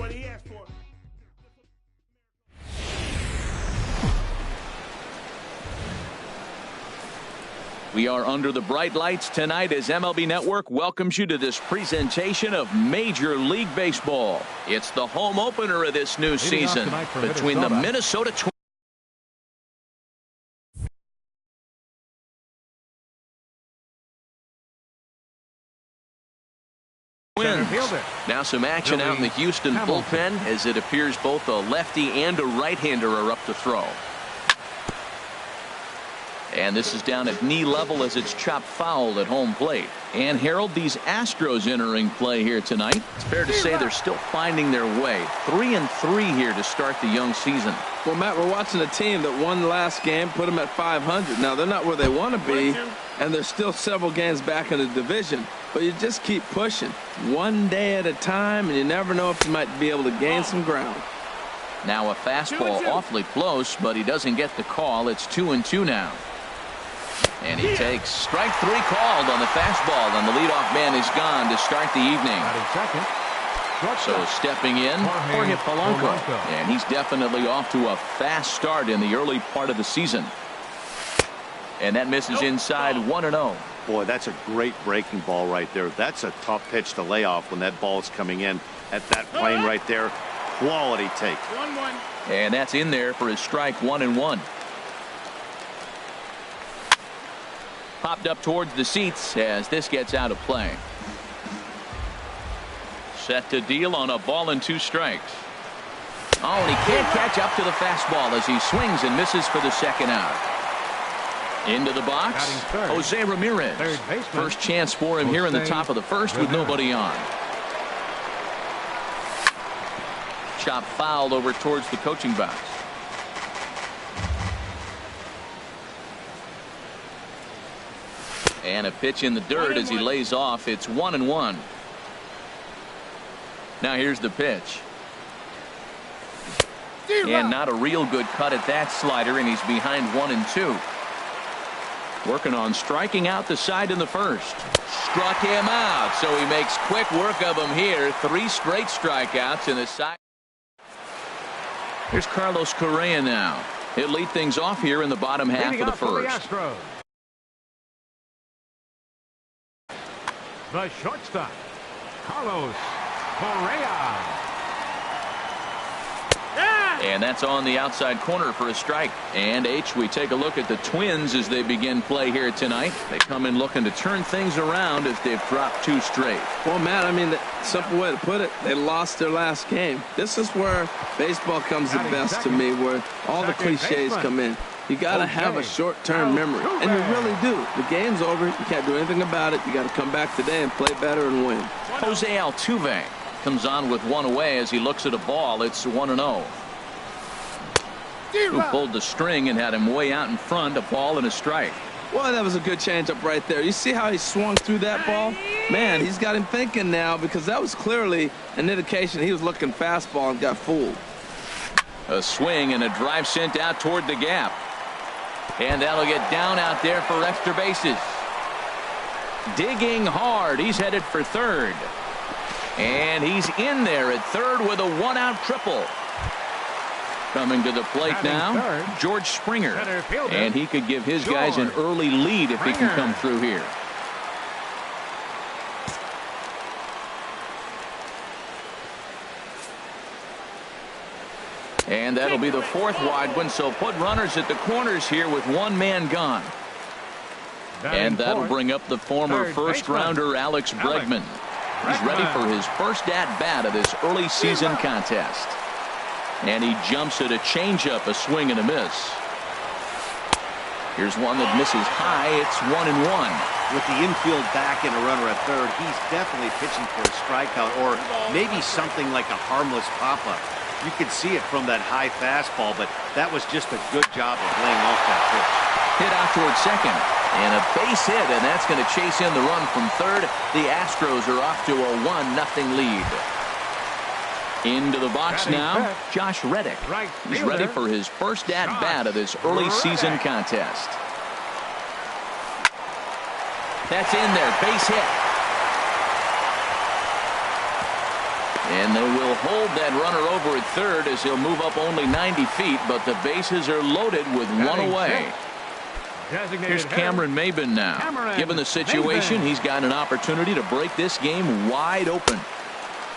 what he asked for. We are under the bright lights tonight as MLB Network welcomes you to this presentation of Major League Baseball. It's the home opener of this new season between the Minnesota Twins. Now some action out in the Houston bullpen as it appears both a lefty and a right-hander are up to throw. And this is down at knee level as it's chopped foul at home plate. And Harold, these Astros entering play here tonight. It's fair to say they're still finding their way. 3-3 here to start the young season. Well, Matt, we're watching a team that won the last game, put them at 500. Now, they're not where they want to be, and they're still several games back in the division. But you just keep pushing one day at a time, and you never know if you might be able to gain some ground. Now a fastball awfully close, but he doesn't get the call. It's 2-2 now. And he takes strike three called on the fastball, and the leadoff man is gone to start the evening. So stepping in, Jorge Polanco. And he's definitely off to a fast start in the early part of the season. And that misses inside 1-0. Boy, that's a great breaking ball right there. That's a tough pitch to lay off when that ball is coming in at that plane right there. Quality take. 1-1. And that's in there for his strike 1-1. Popped up towards the seats as this gets out of play. Set to deal on a ball and 2 strikes. Oh, and he can't catch up to the fastball as he swings and misses for the second out. Into the box, Jose Ramirez. First chance for him here in the top of the first with nobody on. Chop fouled over towards the coaching box. And a pitch in the dirt as he lays off. It's 1-1. Now here's the pitch. And not a real good cut at that slider, and he's behind 1-2. Working on striking out the side in the first. Struck him out, so he makes quick work of him here. 3 straight strikeouts in the side. Here's Carlos Correa now. He'll lead things off here in the bottom half of the first. The shortstop, Carlos Correa. And that's on the outside corner for a strike. And we take a look at the Twins as they begin play here tonight. They come in looking to turn things around as they've dropped 2 straight. Well, Matt, I mean, the simple way to put it, they lost their last game. This is where baseball comes the best to me, where all the cliches come in. You got to have a short-term memory, and you really do. The game's over. You can't do anything about it. You got to come back today and play better and win. Jose Altuve comes on with 1 away as he looks at a ball. It's 1-0. Who pulled the string and had him way out in front, a ball and a strike. Well, that was a good changeup right there. You see how he swung through that ball? Man, he's got him thinking now, because that was clearly an indication he was looking fastball and got fooled. A swing and a drive sent out toward the gap. And that'll get down out there for extra bases. Digging hard. He's headed for third. And he's in there at third with a 1-out triple. Coming to the plate now, George Springer. And he could give his guys an early lead if he can come through here. And that'll be the 4th wide one, so put runners at the corners here with 1 man gone. And that'll bring up the former first-rounder Alex Bregman. He's ready for his first at-bat of this early season contest. And he jumps at a changeup, a swing and a miss. Here's one that misses high. It's 1-1. With the infield back and a runner at third, he's definitely pitching for a strikeout or maybe something like a harmless pop-up. You could see it from that high fastball, but that was just a good job of laying off that pitch. Hit out towards second. And a base hit, and that's going to chase in the run from third. The Astros are off to a 1-0 lead. Into the box now, Josh Reddick. He's ready for his first at-bat of this early season contest. That's in there, base hit. And they will hold that runner over at third as he'll move up only 90 feet, but the bases are loaded with one away. Here's Cameron Maben now. Given the situation, he's got an opportunity to break this game wide open.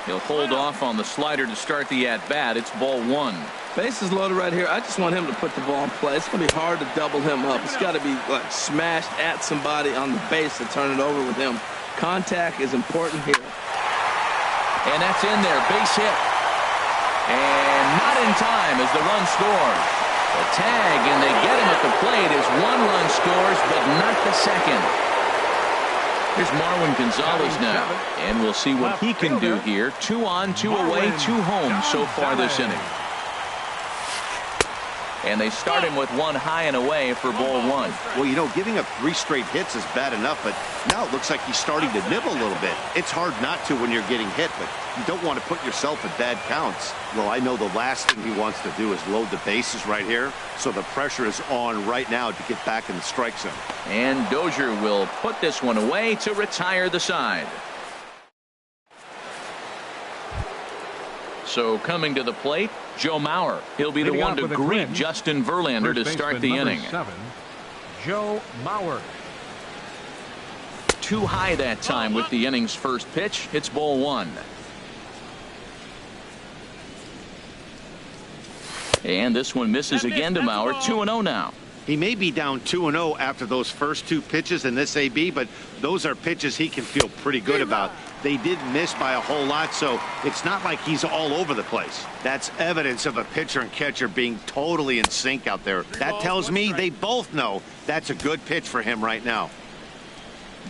He'll hold off on the slider to start the at-bat. It's ball one. Bases loaded right here. I just want him to put the ball in play. It's going to be hard to double him up. It's got to be like smashed at somebody on the base to turn it over with him. Contact is important here. And that's in there. Base hit. And not in time as the run scores. The tag, and they get him at the plate as one run scores, but not the second. Here's Marwin Gonzalez now, and we'll see what he can do here. 2 on, 2 away, 2 home so far this inning. And they start him with 1 high and away for ball 1. Well, you know, giving up 3 straight hits is bad enough, but now it looks like he's starting to nibble a little bit. It's hard not to when you're getting hit, but you don't want to put yourself at bad counts. Well, I know the last thing he wants to do is load the bases right here, so the pressure is on right now to get back in the strike zone. And Dozier will put this one away to retire the side. So coming to the plate, Joe Mauer. He'll be the one to greet Justin Verlander to start the inning. 7, Joe Mauer. Too high that time with the inning's first pitch. It's ball 1. And this one misses again to Mauer. 2-0 now. He may be down 2-0 after those first 2 pitches in this AB, but those are pitches he can feel pretty good about. They did miss by a whole lot, so it's not like he's all over the place. That's evidence of a pitcher and catcher being totally in sync out there. That tells me they both know that's a good pitch for him right now.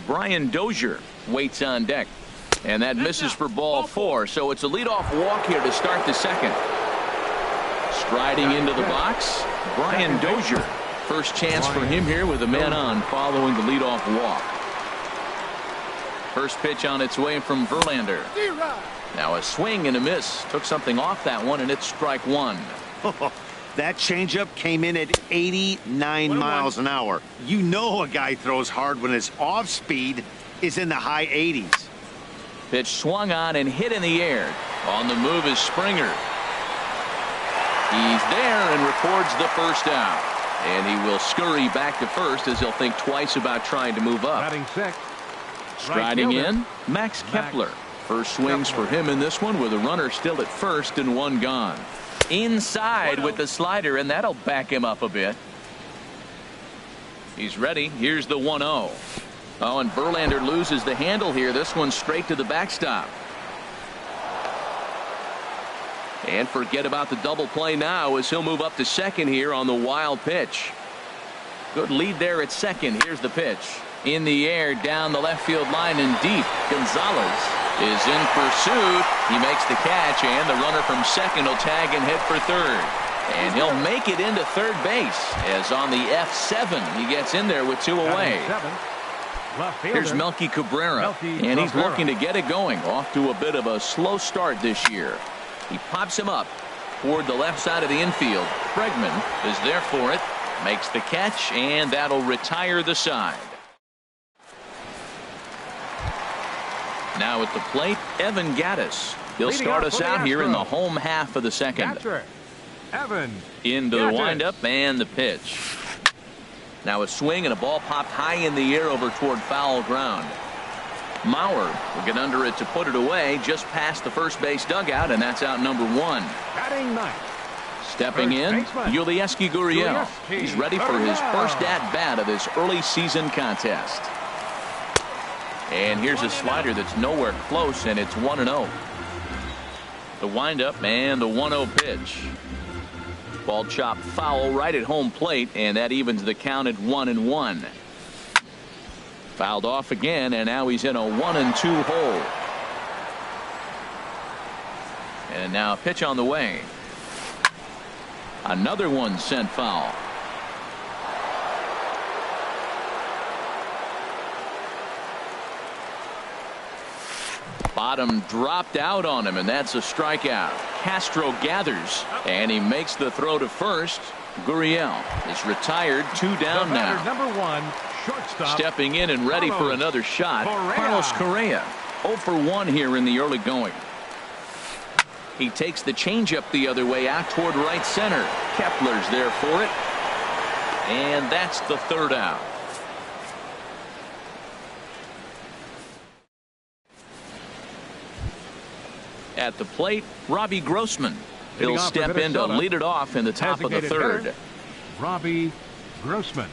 Brian Dozier waits on deck, and that misses for ball 4, so it's a leadoff walk here to start the second. Striding into the box, Brian Dozier. First chance for him here with a man on following the leadoff walk. First pitch on its way from Verlander. Now a swing and a miss. Took something off that one, and it's strike 1. That changeup came in at 89 miles an hour. You know a guy throws hard when his off speed is in the high 80s. Pitch swung on and hit in the air. On the move is Springer. He's there and records the first out. And he will scurry back to first as he'll think twice about trying to move up. Batting 6. Striding in, Max Kepler. First swings for him in this one with a runner still at first and 1 gone. Inside with the slider, and that'll back him up a bit. He's ready. Here's the 1-0. Oh, and Verlander loses the handle here. This one straight to the backstop. And forget about the double play now as he'll move up to second here on the wild pitch. Good lead there at second. Here's the pitch. In the air down the left field line and deep. Gonzalez is in pursuit. He makes the catch, and the runner from second will tag and head for third. And he'll make it into third base as on the F7 he gets in there with 2 away. Here's Melky Cabrera, and he's looking to get it going. Off to a bit of a slow start this year. He pops him up toward the left side of the infield. Bregman is there for it, makes the catch, and that'll retire the side. Now at the plate, Evan Gattis. He'll start us out here in the home half of the second. Evan into the windup and the pitch. Now a swing and a ball popped high in the air over toward foul ground. Mauer will get under it to put it away just past the first base dugout, and that's out number 1. Batting 9. Stepping in, Yulieski Gurriel. He's ready for his first at-bat of this early season contest. And here's a slider that's nowhere close, and it's 1-0. The windup and the 1-0 pitch. Ball chopped foul right at home plate, and that evens the count at 1-1. Fouled off again, and now he's in a 1-2 hole. And now a pitch on the way. Another one sent foul. Bottom dropped out on him, and that's a strikeout. Castro gathers, and he makes the throw to first. Gurriel is retired, 2 down now. Number 1, shortstop. Stepping in and ready for another shot, Carlos Correa. 0 for 1 here in the early going. He takes the changeup the other way out toward right center. Kepler's there for it. And that's the third out. At the plate, Robbie Grossman. He'll step in to lead it off in the top of the third. Robbie Grossman.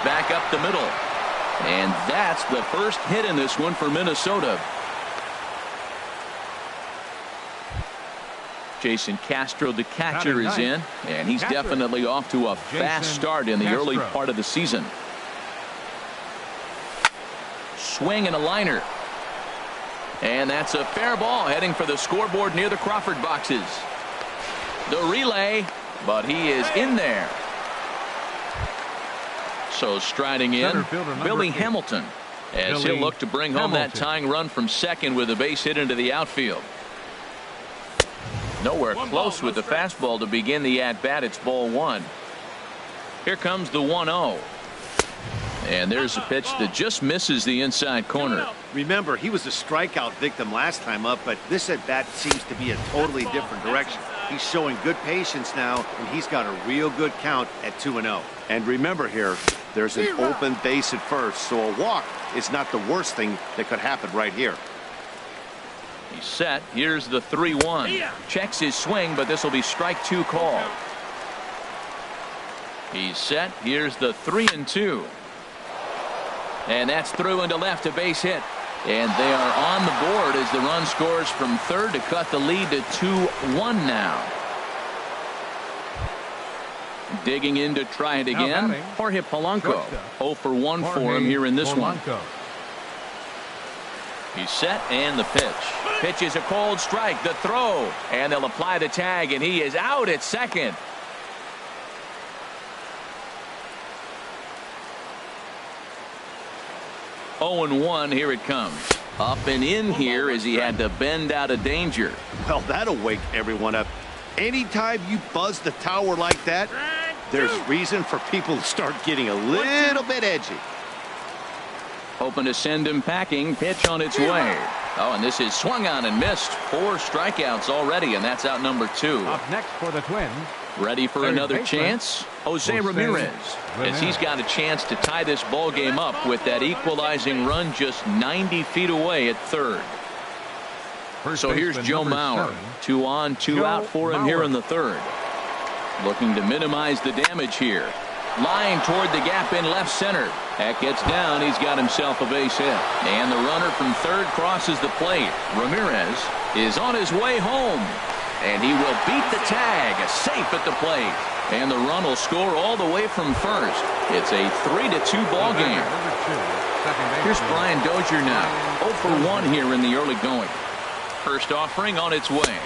Back up the middle. And that's the first hit in this one for Minnesota. Jason Castro, the catcher, is in, and he's definitely off to a fast start in the early part of the season. Swing and a liner. And that's a fair ball heading for the scoreboard near the Crawford boxes. The relay, but he is in there. So striding in, Billy Hamilton, as he'll look to bring home that tying run from second with a base hit into the outfield. Nowhere close with the fastball to begin the at-bat. It's ball one. Here comes the 1-0. And there's a pitch that just misses the inside corner. Remember, he was a strikeout victim last time up, but this at-bat seems to be a totally different direction. He's showing good patience now, and he's got a real good count at 2-0. And remember here, there's an open base at first, so a walk is not the worst thing that could happen right here. He's set. Here's the 3-1. Checks his swing, but this will be strike two call. He's set. Here's the 3-2. And that's through into left, a base hit. And they are on the board as the run scores from third to cut the lead to 2-1 now. Digging in to try it again. Jorge Polanco. 0 for 1 for him here in this one. He's set, and the pitch. Pitch is a cold strike. The throw. And they'll apply the tag, and he is out at second. Oh, 1 here it comes. Up and in here as he had to bend out of danger. Well, that'll wake everyone up. Anytime you buzz the tower like that, there's reason for people to start getting a little bit edgy. Hoping to send him packing. Pitch on its way. Oh, and this is swung on and missed. 4 strikeouts already, and that's out number 2. Up next for the Twins. Ready for another chance? Jose Ramirez, as he's got a chance to tie this ball game up with that equalizing run just 90 feet away at third. So here's Joe Mauer. 2 on, 2 out for him here in the third. Looking to minimize the damage here. Line toward the gap in left center. That gets down. He's got himself a base hit. And the runner from third crosses the plate. Ramirez is on his way home. And he will beat the tag. Safe at the plate. And the run will score all the way from first. It's a 3-2 ball game. Here's Brian Dozier now. 0 for 1 here in the early going. First offering on its way.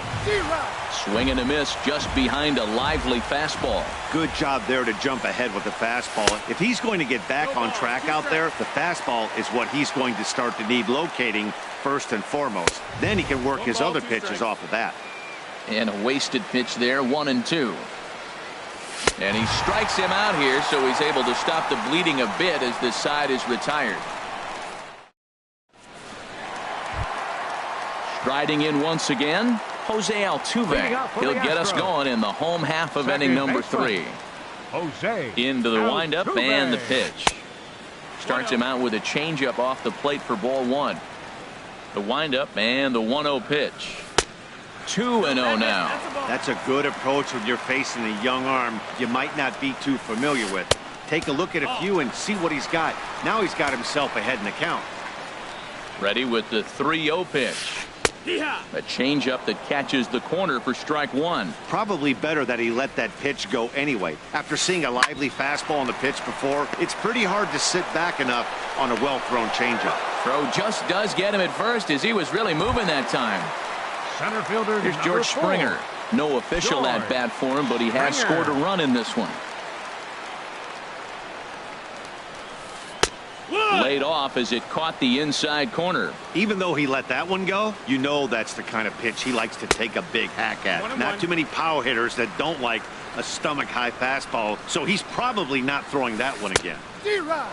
Swing and a miss just behind a lively fastball. Good job there to jump ahead with the fastball. If he's going to get back on track out there, the fastball is what he's going to start to need locating first and foremost. Then he can work his other pitches off of that. And a wasted pitch there, 1-2. And he strikes him out here, so he's able to stop the bleeding a bit as this side is retired. Striding in once again, Jose Altuve. He'll get us going in the home half of inning number 3. Jose into the windup and the pitch. Starts him out with a changeup off the plate for ball 1. The windup and the 1-0 pitch. 2-0 now. That's a good approach when you're facing a young arm you might not be too familiar with. Take a look at a few and see what he's got. Now he's got himself ahead in the count. Ready with the 3-0 pitch. A changeup that catches the corner for strike 1. Probably better that he let that pitch go anyway. After seeing a lively fastball on the pitch before, it's pretty hard to sit back enough on a well-thrown changeup. Throw just does get him at first as he was really moving that time. Center fielder. Here's George Springer. No official at bat for him, but he has scored a run in this one. Laid off as it caught the inside corner. Even though he let that one go, you know that's the kind of pitch he likes to take a big hack at. Not too many power hitters that don't like a stomach high fastball, so he's probably not throwing that one again.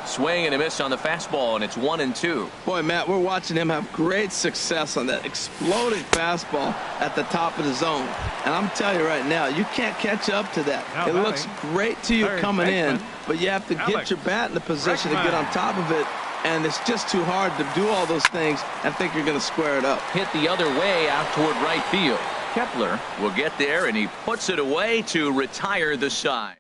Swing and a miss on the fastball, and it's 1-2. Boy, Matt, we're watching him have great success on that exploding fastball at the top of the zone. And I'm telling you right now, you can't catch up to that. Now It looks great to you coming in, but you have to get your bat in the position to get on top of it. And it's just too hard to do all those things and think you're going to square it up. Hit the other way out toward right field. Kepler will get there, and he puts it away to retire the side.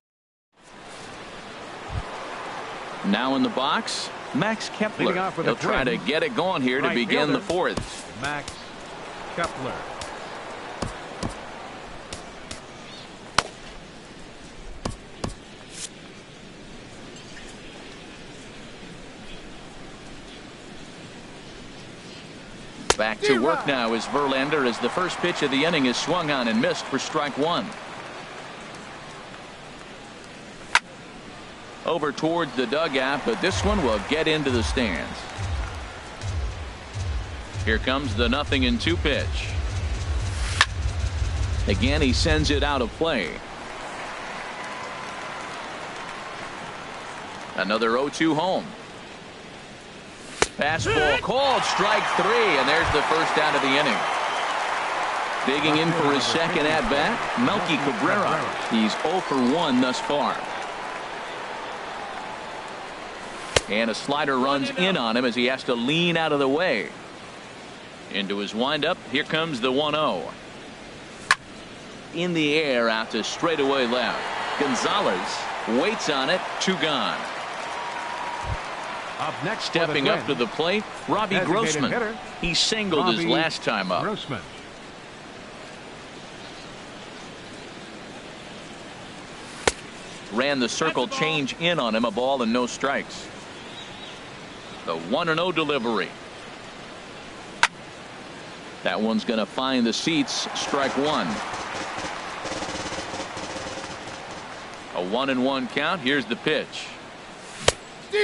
Now in the box, Max Kepler. Leading off for the He'll try to Twins, get it going here to right begin the fielder, fourth. Max Kepler. Back to work now is Verlander as the first pitch of the inning is swung on and missed for strike one. Over towards the dugout, but this one will get into the stands. Here comes the 0-2 pitch. Again, he sends it out of play. Another 0-2 home. Fastball called, strike three, and there's the first out of the inning. Digging in for his second at-bat, Melky Cabrera. He's 0 for 1 thus far. And a slider runs in on him as he has to lean out of the way. Into his windup, here comes the 1-0. In the air out to straightaway left. Gonzalez waits on it, 2 gone. Up next, Stepping up to the plate, Robbie Grossman. He singled his last time up. Grossman. Ran the circle change in on him, a ball and no strikes. The 1-0 delivery. That one's going to find the seats, strike one. A 1-1 count. Here's the pitch.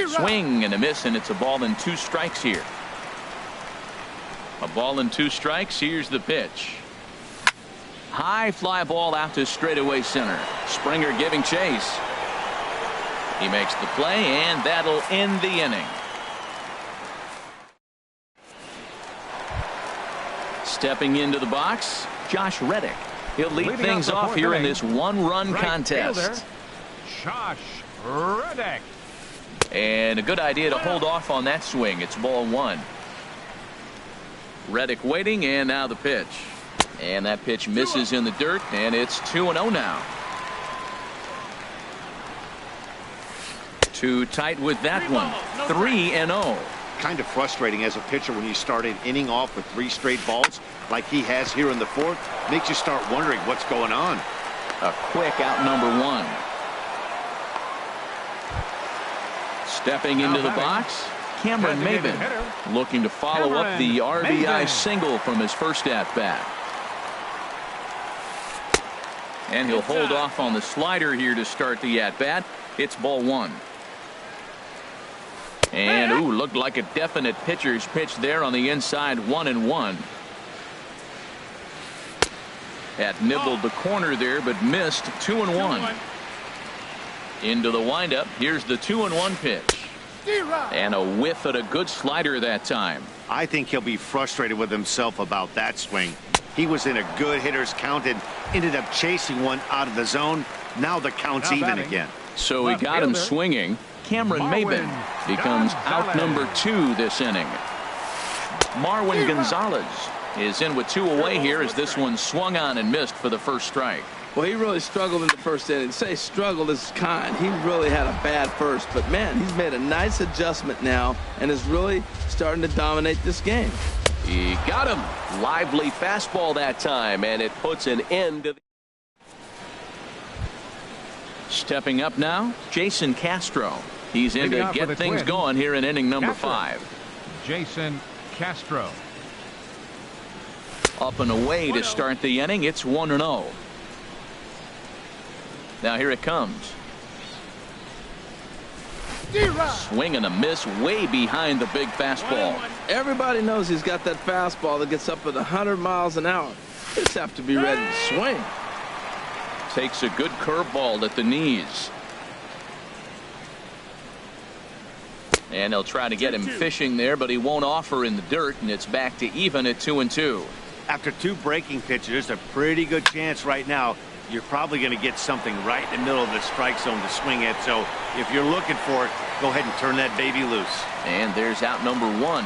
Swing and a miss, and it's a ball and 2 strikes here. A ball and 2 strikes. Here's the pitch. High fly ball out to straightaway center. Springer giving chase. He makes the play, and that'll end the inning. Stepping into the box, Josh Reddick. He'll lead things off here in this 1-run contest. Fielder, Josh Reddick. And a good idea to hold off on that swing. It's ball 1. Reddick waiting, and now the pitch. And that pitch misses in the dirt, and it's 2-0 now. Too tight with that one. 3-0. Kind of frustrating as a pitcher when you start an inning off with 3 straight balls like he has here in the 4th. Makes you start wondering what's going on. A quick out number 1. Stepping into the box, Cameron Maybin, looking to follow up the RBI single from his first at-bat. And he'll hold off on the slider here to start the at-bat. It's ball 1. And, ooh, looked like a definite pitcher's pitch there on the inside, 1-1. Had nibbled the corner there, but missed, 2-1. Into the windup. Here's the 2-1 pitch. And a whiff at a good slider that time. I think he'll be frustrated with himself about that swing. He was in a good hitter's count and ended up chasing one out of the zone. Now the count's even again. So he got him swinging. Cameron Maybin becomes out number 2 this inning. Marwin Gonzalez is in with 2 away here as this one swung on and missed for the first strike. Well, he really struggled in the first inning. Say struggled is kind. He really had a bad first. But, man, he's made a nice adjustment now and is really starting to dominate this game. He got him. Lively fastball that time, and it puts an end to the... Stepping up now, Jason Castro. He's in to get things going here in inning number 5. Jason Castro. Up and away to start the inning. It's 1-0. Now here it comes. Swing and a miss way behind the big fastball. Everybody knows he's got that fastball that gets up at 100 miles an hour. Just have to be ready to swing. Takes a good curveball at the knees. And they'll try to get him fishing there, but he won't offer in the dirt, and it's back to even at 2-2. After 2 breaking pitches, there's a pretty good chance right now you're probably going to get something right in the middle of the strike zone to swing at. So if you're looking for it, go ahead and turn that baby loose. And there's out number 1.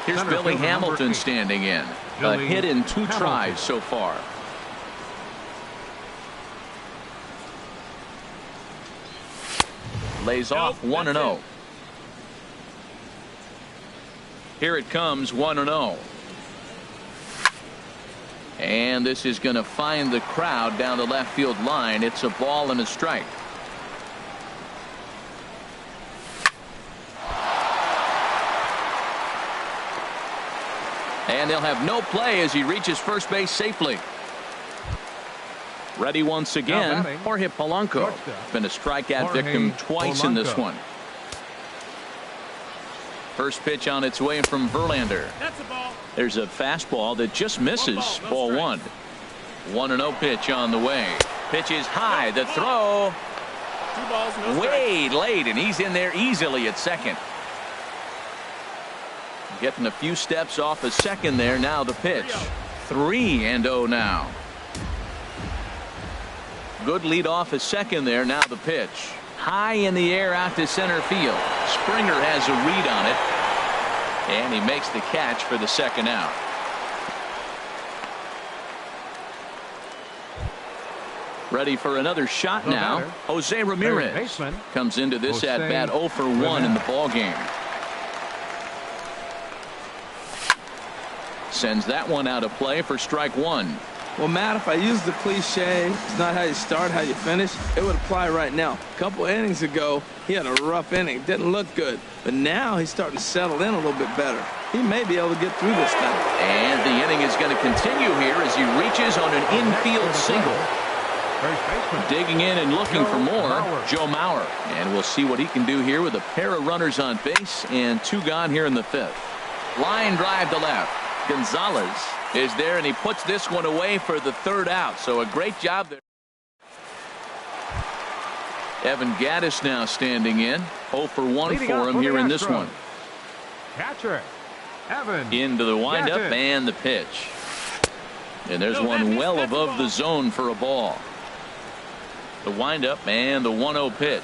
Here's Center Billy fielder Hamilton number 8. standing in. A Billy hit in 2 Hamilton. tries so far. Lays off 1-0. Here it comes, 1-0. And this is going to find the crowd down the left field line. It's a ball and a strike. And they'll have no play as he reaches first base safely. Ready once again, Jorge Polanco. Been a strikeout victim twice in this one. First pitch on its way from Verlander. That's a ball. There's a fastball that just misses. Ball 1. 1-0 pitch on the way. Pitch is high. The throw 2 balls, no strikes. way late, and he's in there easily at second. Getting a few steps off of second there. Now the pitch. 3-0 now. Good lead off at second there. Now the pitch. High in the air out to center field. Springer has a read on it. And he makes the catch for the second out. Ready for another shot now. Jose Ramirez comes into this at bat 0 for 1 in the ball game. Sends that one out of play for strike 1. Well, Matt, if I use the cliche, it's not how you start, how you finish, it would apply right now. A couple innings ago, he had a rough inning. Didn't look good. But now he's starting to settle in a little bit better. He may be able to get through this thing. And the inning is going to continue here as he reaches on an infield single. Digging in and looking for more, Joe Mauer. And we'll see what he can do here with a pair of runners on base and 2 gone here in the 5th. Line drive to left. Gonzalez is there, and he puts this one away for the 3rd out. So a great job there. Evan Gattis now standing in. 0 for 1 for him here in this one. Catcher Evan Into the windup and the pitch. And there's one well above the zone for a ball. The windup and the 1-0 pitch.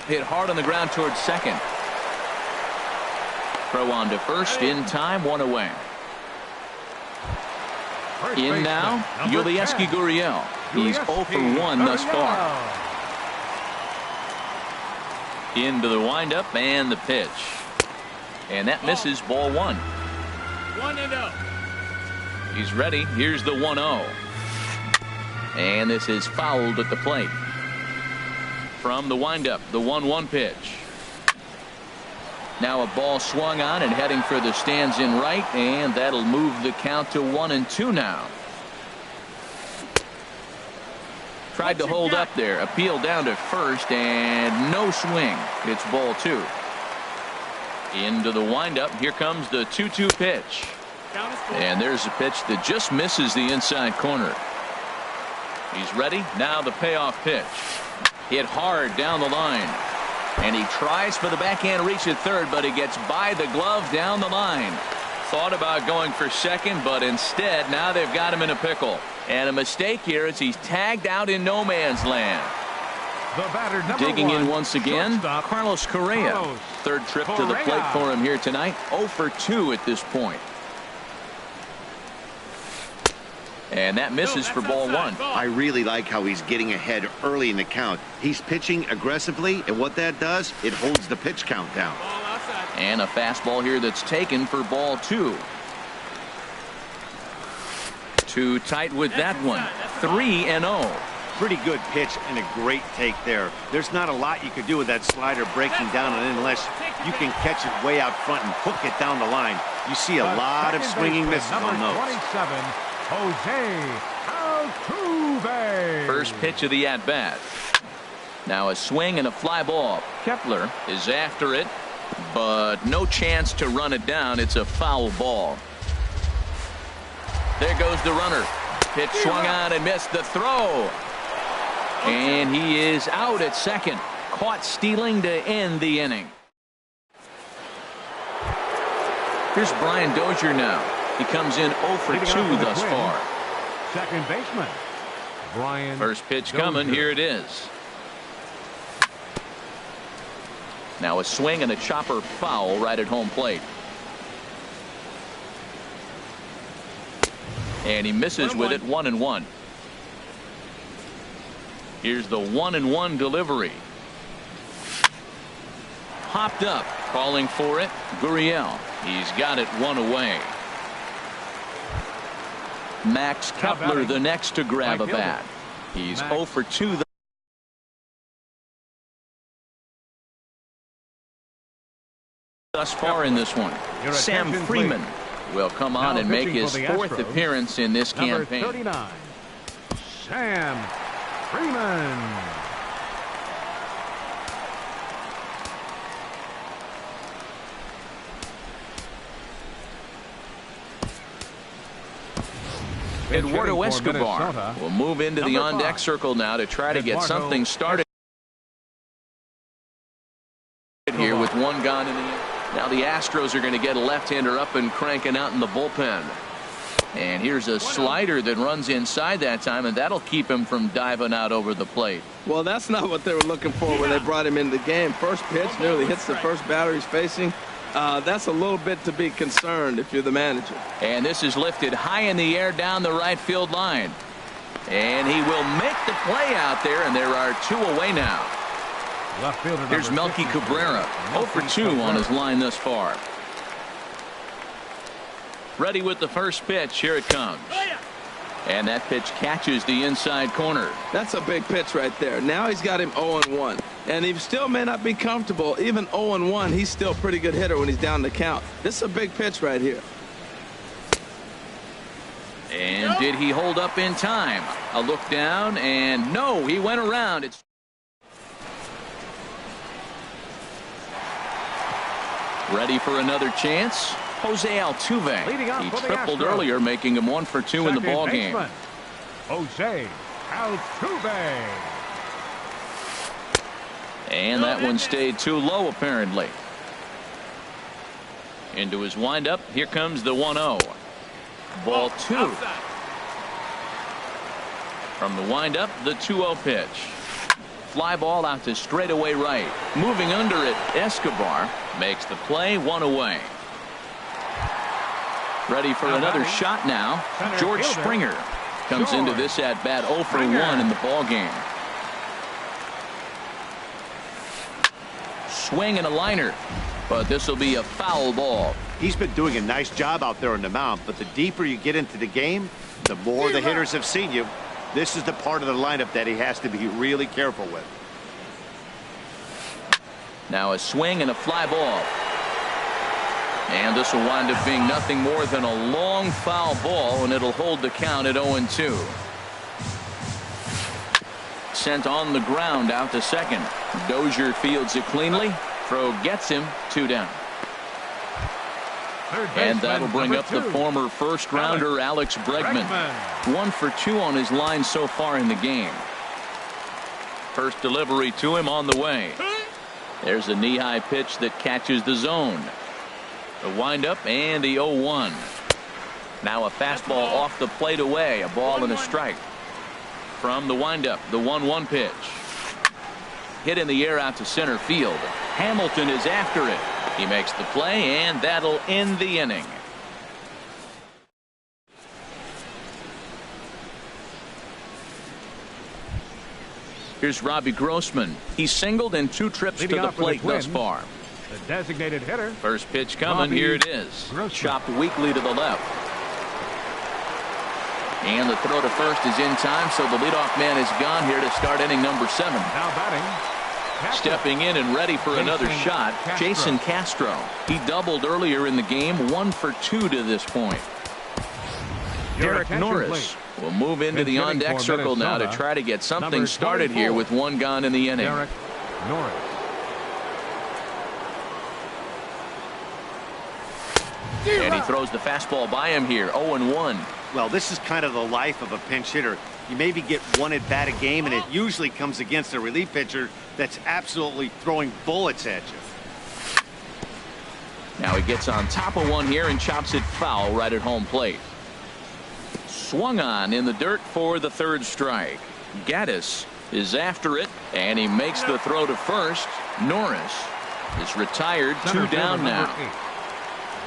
Hit hard on the ground towards second. Throw on to first in time, 1 away. In now, Yulieski Gurriel. He's 0 for 1 thus far. Into the windup and the pitch. And that misses, ball 1. 1-0. He's ready. Here's the 1-0. And this is fouled at the plate. From the windup, the 1-1 pitch. Now a ball swung on and heading for the stands in right, and that'll move the count to 1-2 now. Tried to hold up there. Appeal down to first, and no swing. It's ball 2. Into the windup. Here comes the 2-2 pitch. And there's a pitch that just misses the inside corner. He's ready. Now the payoff pitch. Hit hard down the line. And he tries for the backhand reach at third, but he gets by the glove down the line. Thought about going for second, but instead now they've got him in a pickle. And a mistake here as he's tagged out in no man's land. The batter, Digging 1, in once again, shortstop, Carlos Correa. Carlos 3rd trip to the plate for him here tonight. 0 for 2 at this point. And that misses for ball 1. I really like how he's getting ahead early in the count. He's pitching aggressively, and what that does, it holds the pitch count down. And a fastball here that's taken for ball 2. Too tight with that one. 3-0. Pretty good pitch and a great take there. There's not a lot you could do with that slider breaking down on it unless you can catch it way out front and hook it down the line. You see a lot of swinging misses on those. 27, Jose Altuve. First pitch of the at-bat. Now a swing and a fly ball. Kepler is after it, but no chance to run it down. It's a foul ball. There goes the runner. Pitch swung on and missed the throw. And he is out at second. caught stealing to end the inning. Here's Brian Dozier now. He comes in 0 for 2 thus far. Second baseman, Brian. First pitch coming. Here it is. Now a swing and a chopper foul right at home plate. And he misses with it. 1-1. Here's the 1-1 delivery. Hopped up, calling for it. Gurriel. He's got it 1 away. Max Kepler the next to grab a bat. He's 0 for 2 thus far in this one. Sam Freeman will come on and make his 4th appearance in this campaign. 39, Sam Freeman. Eduardo Escobar will move into the on-deck circle now to try to get something started here with 1 gone in the inning. Now the Astros are going to get a left-hander up and cranking out in the bullpen. And here's a slider that runs inside that time, and that'll keep him from diving out over the plate. Well, that's not what they were looking for when they brought him into the game. First pitch nearly hits the first batter he's facing. That's a little bit to be concerned if you're the manager. And this is lifted high in the air down the right field line. And he will make the play out there, and there are 2 away now. Here's Melky Cabrera, 0 for 2 on his line thus far. Ready with the first pitch. Here it comes. And that pitch catches the inside corner. That's a big pitch right there. Now he's got him 0-1. And he still may not be comfortable. Even 0-1, he's still a pretty good hitter when he's down the count. This is a big pitch right here. And did he hold up in time? A look down, and no, he went around. It's ready for another chance. Jose Altuve. He tripled earlier, making him 1 for 2 in the ball game. Jose Altuve. And that one stayed too low, apparently. Into his windup. Here comes the 1-0. Ball 2. From the windup, the 2-0 pitch. Fly ball out to straightaway right. Moving under it, Escobar makes the play. 1 away. Ready for another shot now. George Springer comes into this at bat 0 for 1 in the ball game. Swing and a liner, but this will be a foul ball. He's been doing a nice job out there on the mound, but the deeper you get into the game, the more the hitters have seen you. This is the part of the lineup that he has to be really careful with. Now a swing and a fly ball. And this will wind up being nothing more than a long foul ball, and it'll hold the count at 0-2. Sent on the ground out to second. Dozier fields it cleanly. Throw gets him. 2 down. And that'll bring up the former first-rounder Alex Bregman. 1 for 2 on his line so far in the game. First delivery to him on the way. There's a knee-high pitch that catches the zone. The windup and the 0-1. Now a fastball off the plate away. A ball and a strike. From the windup, the 1-1 pitch. Hit in the air out to center field. Hamilton is after it. He makes the play, and that'll end the inning. Here's Robbie Grossman. He's singled in 2 trips to the plate thus far. The designated hitter. First pitch coming. Here it is. Chopped weakly to the left. And the throw to first is in time, so the leadoff man is gone here to start inning number 7. Now batting. Stepping in and ready for another shot, Jason Castro. He doubled earlier in the game, 1 for 2 to this point. Derek Norris will move into the on-deck circle now to try to get something started here with 1 gone in the inning. Derek Norris. And he throws the fastball by him here. 0-1. Well, this is kind of the life of a pinch hitter. You maybe get 1 at bat a game, and it usually comes against a relief pitcher that's absolutely throwing bullets at you. Now he gets on top of one here and chops it foul right at home plate. Swung on in the dirt for the third strike. Gaddis is after it, and he makes the throw to first. Norris is retired. Two down now.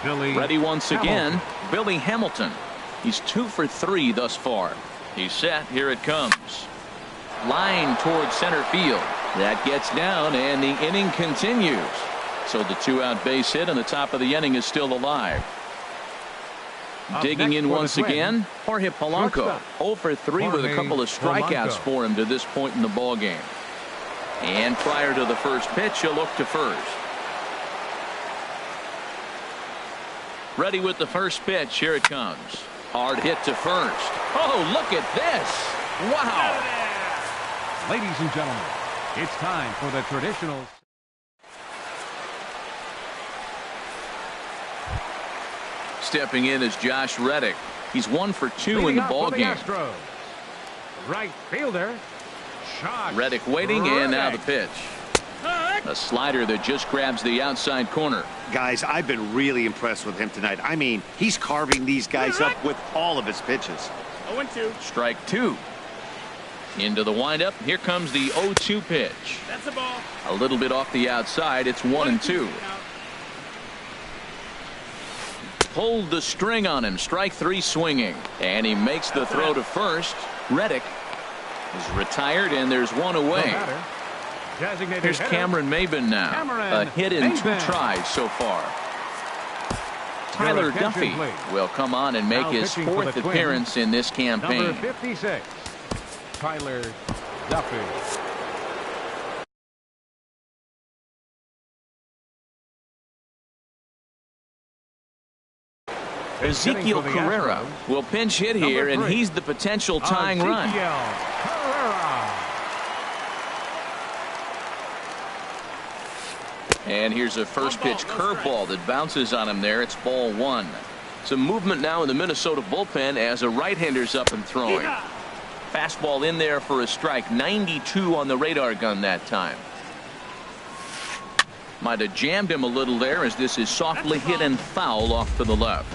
Ready once again, Billy Hamilton. He's 2 for 3 thus far. He's set. Here it comes. Line towards center field. That gets down, and the inning continues. So the 2-out base hit, and the top of the inning is still alive. Digging in once again, Jorge Polanco. 0 for 3 with a couple of strikeouts for him to this point in the ball game. And prior to the first pitch, he'll look to first. Ready with the first pitch. Here it comes. Hard hit to first. Oh, look at this. Wow. Ladies and gentlemen, it's time for the traditional. Stepping in is Josh Reddick. He's 1 for 2 in the ball game. Right fielder. Reddick waiting, and now the pitch. A slider that just grabs the outside corner. Guys, I've been really impressed with him tonight. I mean, he's carving these guys up with all of his pitches. 0-2. Strike 2. Into the windup. Here comes the 0-2 pitch. That's the ball. A little bit off the outside. It's 1-2. Pulled the string on him. Strike 3 swinging. And he makes the throw to first. Reddick is retired, and there's one away. Here's Cameron Maben now. A hit in 2 tries so far. Tyler Duffy will come on and make his 4th appearance in this campaign. Number 56, Tyler Duffy. Ezekiel Carrera will pinch hit here, and he's the potential tying run. And here's a first pitch curveball that bounces on him there. It's ball 1. Some movement now in the Minnesota bullpen as a right-hander's up and throwing. Fastball in there for a strike. 92 on the radar gun that time. Might have jammed him a little there as this is softly hit and foul off to the left.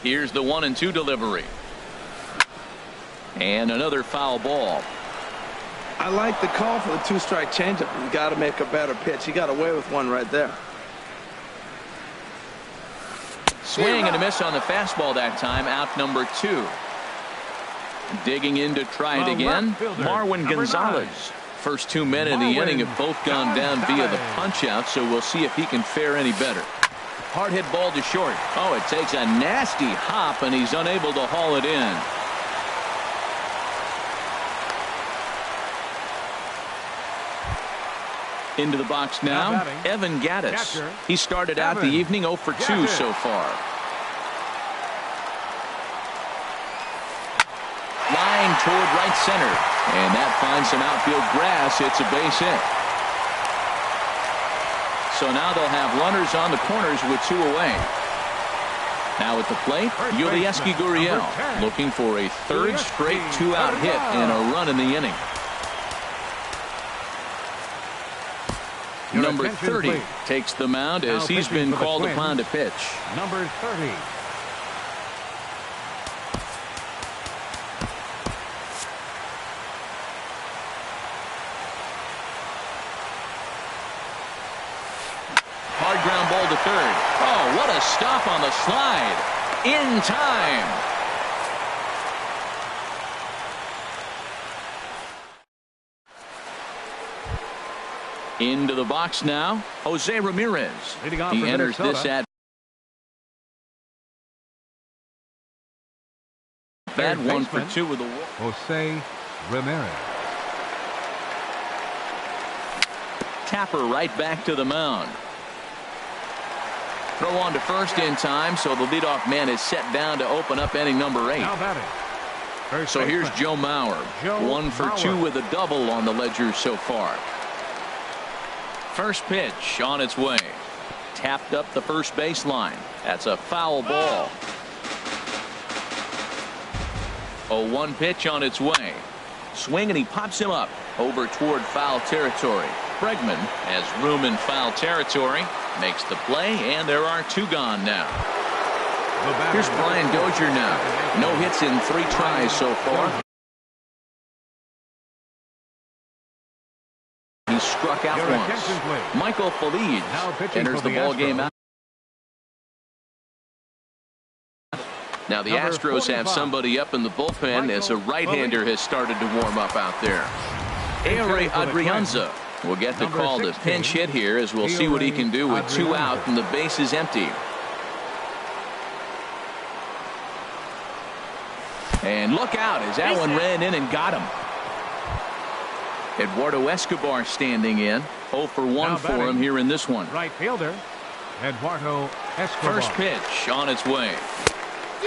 Here's the 1-2 delivery. And another foul ball. I like the call for the 2-strike changeup. You got to make a better pitch. He got away with one right there. Swing and a miss on the fastball that time. Out number 2. Digging in to try it again. Marwin Gonzalez. First 2 men in the inning have both gone down via the punch out, so we'll see if he can fare any better. Hard hit ball to short. Oh, it takes a nasty hop, and he's unable to haul it in. Into the box now, Evan Gaddis. He started out the evening 0 for 2 so far. Line toward right center, and that finds some outfield grass. It's a base hit. So now they'll have runners on the corners with 2 away. Now at the plate, Yulieski Gurriel looking for a 3rd straight 2-out hit and a run in the inning. Number 30 takes the mound as he's been called upon to pitch. Number 30. Hard ground ball to third. Oh, what a stop on the slide. In time. Into the box now, Jose Ramirez. He enters this at bat. 1 for 2 with a walk. Jose Ramirez. Tapper right back to the mound. Throw on to first in time, so the leadoff man is set down to open up inning number 8. So here's Joe Mauer. 1 for 2 with a double on the ledger so far. First pitch on its way. Tapped up the first baseline. That's a foul ball. 0-1 pitch on its way. Swing, and he pops him up. over toward foul territory. Bregman has room in foul territory, makes the play, and there are 2 gone now. Here's Brian Dozier now. No hits in 3 tries so far. He struck out once. Michael Feliz enters the ball game out. Now the Astros have somebody up in the bullpen as a right-hander has started to warm up out there. Ehire Adrianza will get the call to pinch hit here, as we'll see what he can do with 2 out and the base is empty. And look out as that one ran in and got him. Eduardo Escobar standing in. 0 for 1 for him here in this one. Right fielder, Eduardo Escobar. First pitch on its way.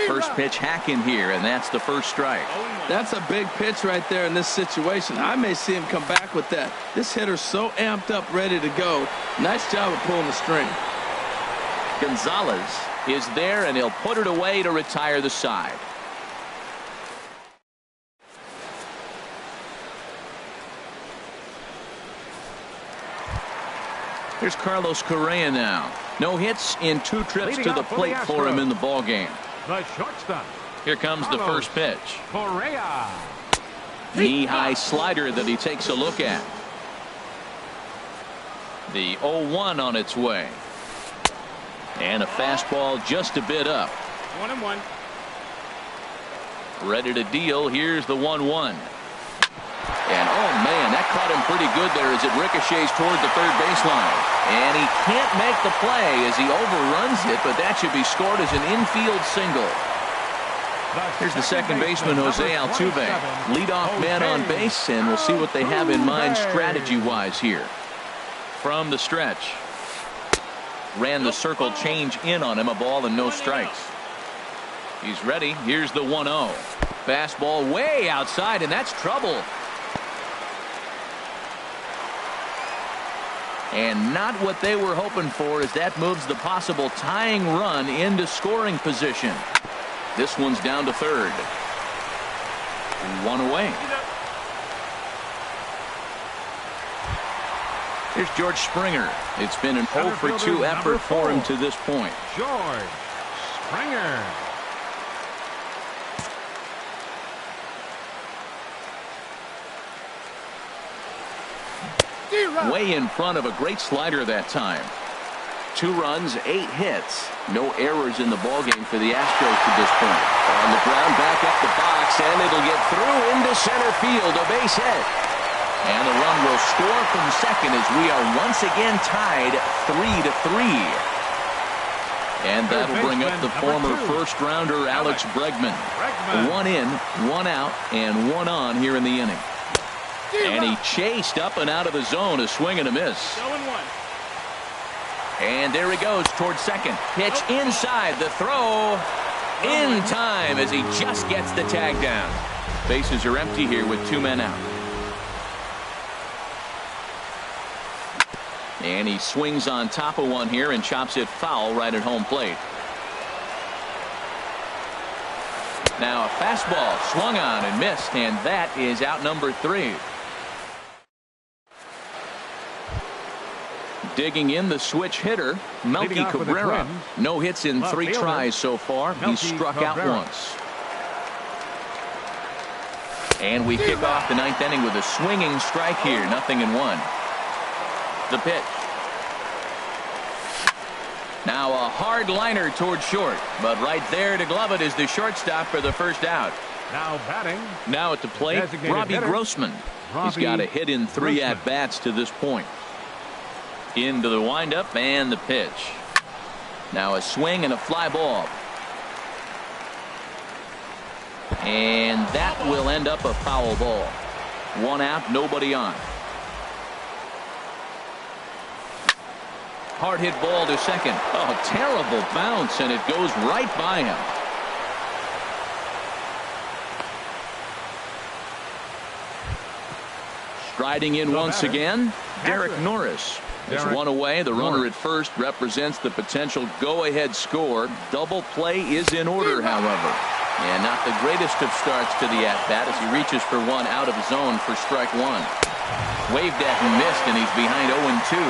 First pitch hacking here, and that's the first strike. That's a big pitch right there in this situation. I may see him come back with that. This hitter's so amped up, ready to go. Nice job of pulling the string. Gonzalez is there, and he'll put it away to retire the side. Here's Carlos Correa now. No hits in 2 trips to the plate for him in the ball game. The shortstop. Here comes the first pitch. Correa. Knee-high slider that he takes a look at. The 0-1 on its way. And a fastball just a bit up. 1-1. Ready to deal. Here's the 1-1. And oh man, that caught him pretty good there as it ricochets toward the third baseline. And he can't make the play as he overruns it, but that should be scored as an infield single. Here's the second baseman, Jose Altuve. Leadoff man on base, and we'll see what they have in mind strategy-wise here. From the stretch. Ran the circle change in on him, a ball and no strikes. He's ready. Here's the 1-0. Fastball way outside, and that's trouble. And not what they were hoping for, as that moves the possible tying run into scoring position. This one's down to third. 1 away. Here's George Springer. It's been an 0 for 2 effort for him to this point. George Springer. Way in front of a great slider that time. 2 runs, 8 hits. No errors in the ballgame for the Astros to this point. On the ground, back up the box, and it'll get through into center field. A base hit. And the run will score from second as we are once again tied 3-3. And that'll bring up the former first-rounder Alex Bregman. 1 in, 1 out, and 1 on here in the inning. And he chased up and out of the zone, a swing and a miss. 0-1. And there he goes towards second. Pitch inside, the throw in time as he just gets the tag down. Bases are empty here with 2 men out. And he swings on top of one here and chops it foul right at home plate. Now a fastball swung on and missed, and that is out number 3. Digging in the switch hitter, Melky Cabrera. No hits in 3 tries so far. He struck out once. And we kick off the 9th inning with a swinging strike here. 0-1. The pitch. Now a hard liner toward short, but right there to glove it is the shortstop for the first out. Now batting. Now at the plate, Robbie Grossman. He's got a hit in 3 at-bats to this point. Into the windup and the pitch. Now a swing and a fly ball. And that will end up a foul ball. 1 out, nobody on. Hard hit ball to second. Oh, terrible bounce, and it goes right by him. Striding in once again, Derek Norris. There's 1 away. The runner at first represents the potential go-ahead score. Double play is in order, however. And not the greatest of starts to the at-bat as he reaches for one out of zone for strike one. Waved at and missed, and he's behind 0-2.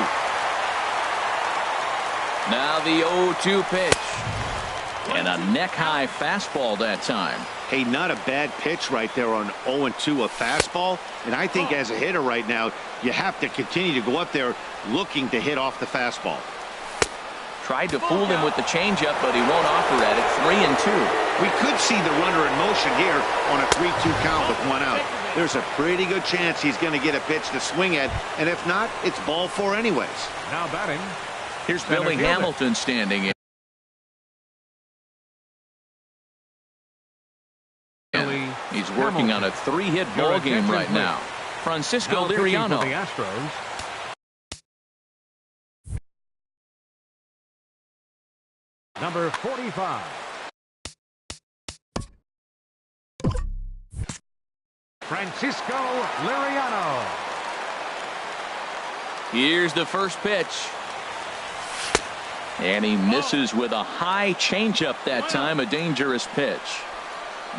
Now the 0-2 pitch. And a neck-high fastball that time. Hey, not a bad pitch right there on 0-2, a fastball. And I think as a hitter right now, you have to continue to go up there looking to hit off the fastball. Tried to fool him with the changeup, but he won't offer at it. 3-2. We could see the runner in motion here on a 3-2 count with one out. There's a pretty good chance he's going to get a pitch to swing at, and if not, it's ball four anyways. Now batting. Here's Billy Hamilton standing in. He's working on a 3-hit ball game right now. Francisco Liriano. The Astros. Number 45. Francisco Liriano. Here's the first pitch. And he misses with a high changeup that time, a dangerous pitch.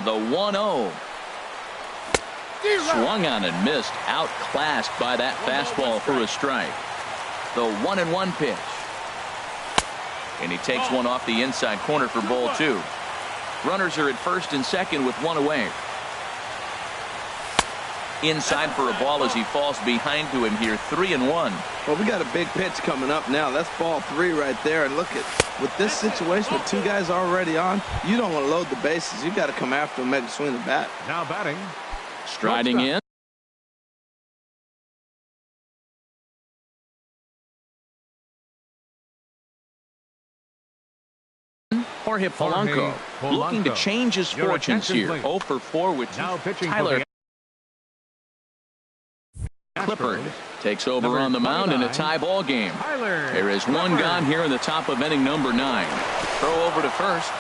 The 1-0. Swung on and missed, outclassed by that fastball for a strike. The 1-1 pitch. And he takes one off the inside corner for ball two. Runners are at first and second with one away. Inside for a ball as he falls behind to him here, 3-1. Well, we got a big pitch coming up now. That's ball three right there. And look at, with this situation with two guys already on, you don't want to load the bases. You got to come after him, make him swing the bat. Now batting. Striding in. Jorge Polanco looking to change his fortunes here. 0 for 4 with Tyler Clippard takes over on the mound in a tie ball game. There is one gone here in the top of inning number 9. Throw over to first.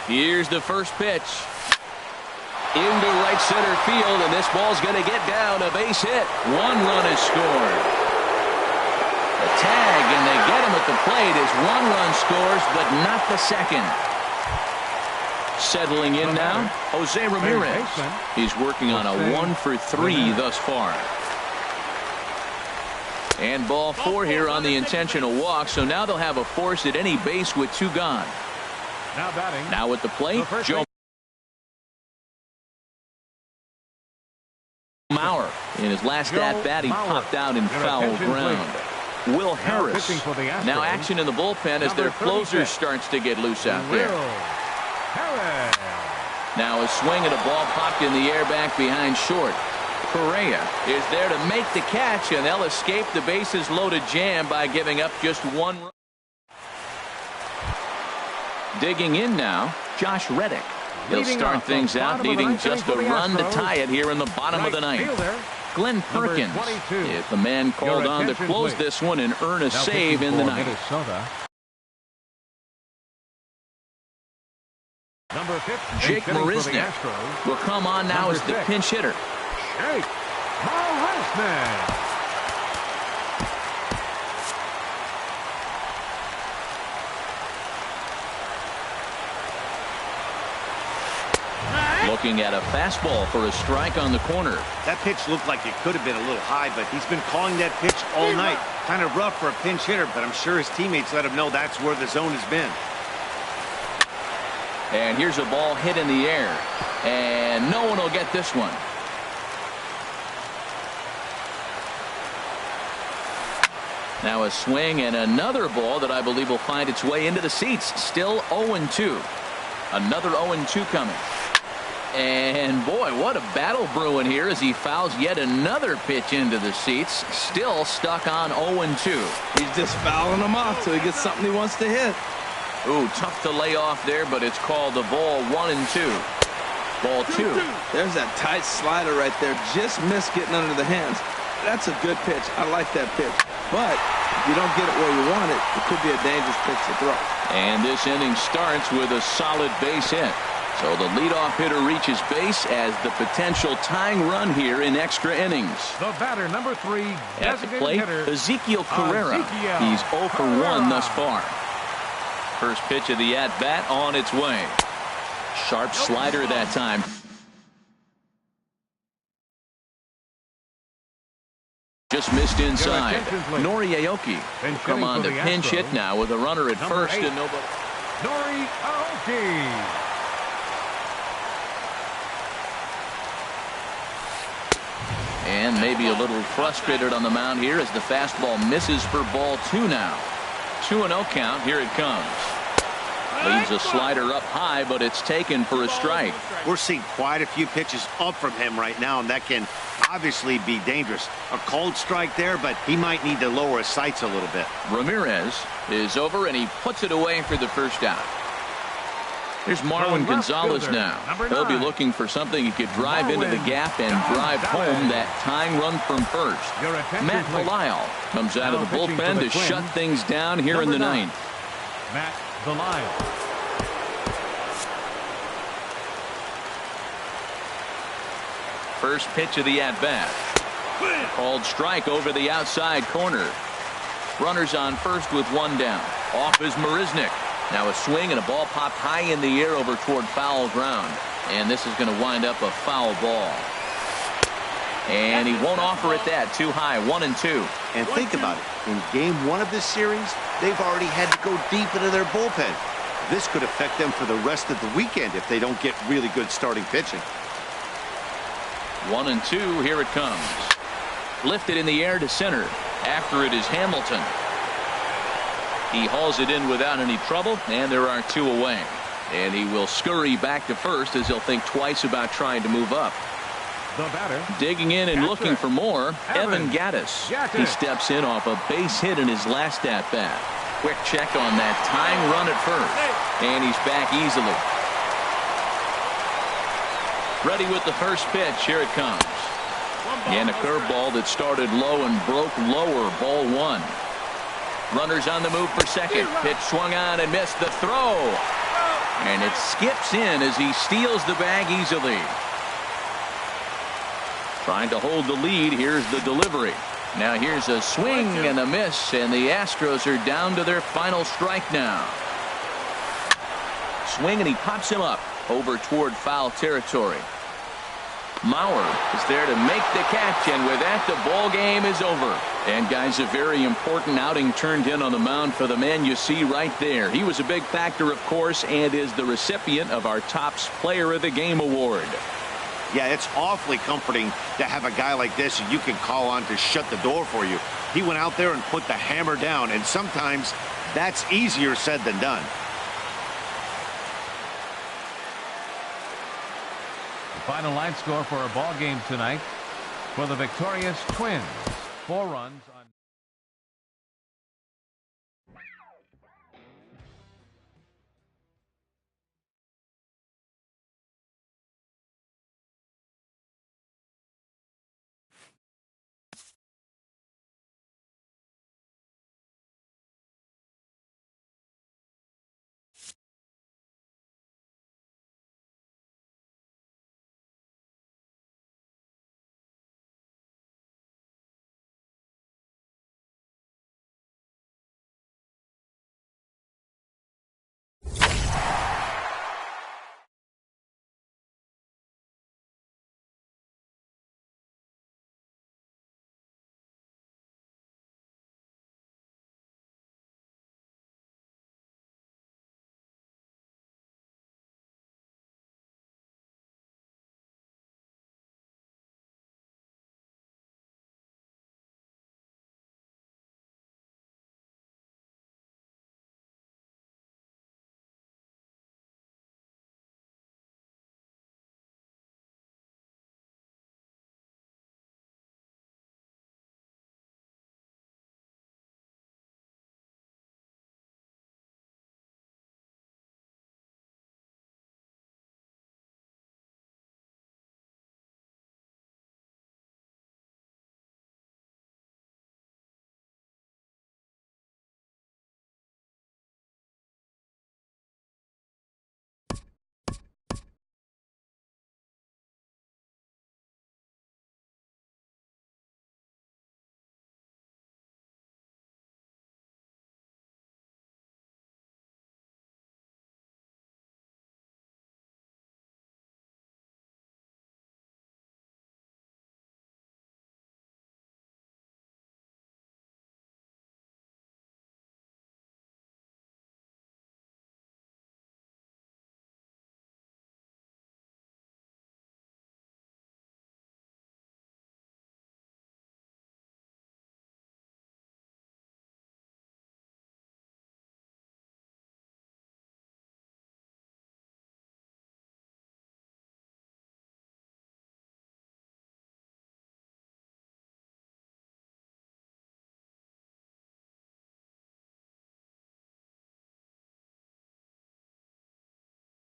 Here's the first pitch. Into right center field, and this ball's going to get down. A base hit. 1 run is scored. A tag, and they get him at the plate as 1 run scores, but not the second. Settling in now, Jose Ramirez. He's working on a 1 for 3 thus far. And ball 4 here on the intentional walk, so now they'll have a force at any base with 2 gone. Now batting. Now at the plate, Joe Mauer. In his last at-bat, he popped out in foul ground. Will Harris. Now action in the bullpen as their closer starts to get loose out there. Now a swing at a ball popped in the air back behind short. Correa is there to make the catch, and they'll escape the bases loaded jam by giving up just 1 run. Digging in now, Josh Reddick. He'll start things out needing just a run to tie it here in the bottom of the 9th. Glenn Perkins is the man called on to close this one and earn a save in the 9th. Jake Marisnick will come on now as the pinch hitter. Jake Marisnick. Looking at a fastball for a strike on the corner. That pitch looked like it could have been a little high, but he's been calling that pitch all night. Kind of rough for a pinch hitter, but I'm sure his teammates let him know that's where the zone has been. And here's a ball hit in the air, and no one will get this one. Now a swing and another ball that I believe will find its way into the seats. Still 0-2. Another 0-2 coming. And boy, what a battle brewing here as he fouls yet another pitch into the seats. Still stuck on 0-2. He's just fouling them off till he gets something he wants to hit. Ooh, tough to lay off there, but it's called the ball 1-2. Ball 2. There's that tight slider right there. Just missed getting under the hands. That's a good pitch. I like that pitch. But if you don't get it where you want it, it could be a dangerous pitch to throw. And this inning starts with a solid base hit. So the leadoff hitter reaches base as the potential tying run here in extra innings. The batter, number 3, At the plate, hitter, Ezekiel Carrera. Ezekiel He's 0 for 1 thus far. First pitch of the at-bat on its way. Sharp slider that time. Just missed inside. Nori Aoki will come on to pinch hit now with a runner at first and nobody. Nori Aoki. And maybe a little frustrated on the mound here as the fastball misses for ball 2 now. 2-0 count. Here it comes. Leaves a slider up high, but it's taken for a strike. We're seeing quite a few pitches up from him right now, and that can obviously be dangerous. A cold strike there, but he might need to lower his sights a little bit. Ramirez is over, and he puts it away for the first out. Here's Marwin Gonzalez now. He'll be looking for something he could drive into the gap and drive home that tying run from first. Matt Belisle comes out of the bullpen to shut things down here in the ninth. Matt Belisle. First pitch of the at-bat. Called strike over the outside corner. Runners on first with 1 down. Off is Marisnick. Now a swing and a ball popped high in the air over toward foul ground. And this is going to wind up a foul ball. And he won't offer it that. Too high. 1-2. And think about it. In game 1 of this series, they've already had to go deep into their bullpen. This could affect them for the rest of the weekend if they don't get really good starting pitching. 1-2. Here it comes. Lifted in the air to center. After it is Hamilton. He hauls it in without any trouble, and there are 2 away. And he will scurry back to first as he'll think twice about trying to move up. The batter. Digging in and looking for more, Evan Gattis. He steps in off a base hit in his last at-bat. Quick check on that tying run at first. And he's back easily. Ready with the first pitch. Here it comes. And a curveball that started low and broke lower. Ball 1. Runners on the move for second. Pitch swung on and missed the throw. And it skips in as he steals the bag easily. Trying to hold the lead. Here's the delivery. Now here's a swing and a miss, and the Astros are down to their final strike now. Swing, and he pops him up over toward foul territory. Mauer is there to make the catch, and with that, the ball game is over. And guys, a very important outing turned in on the mound for the man you see right there. He was a big factor, of course, and is the recipient of our Topps Player of the Game award. Yeah, it's awfully comforting to have a guy like this you can call on to shut the door for you. He went out there and put the hammer down, and sometimes that's easier said than done. The final line score for our ball game tonight for the victorious Twins. 4 runs.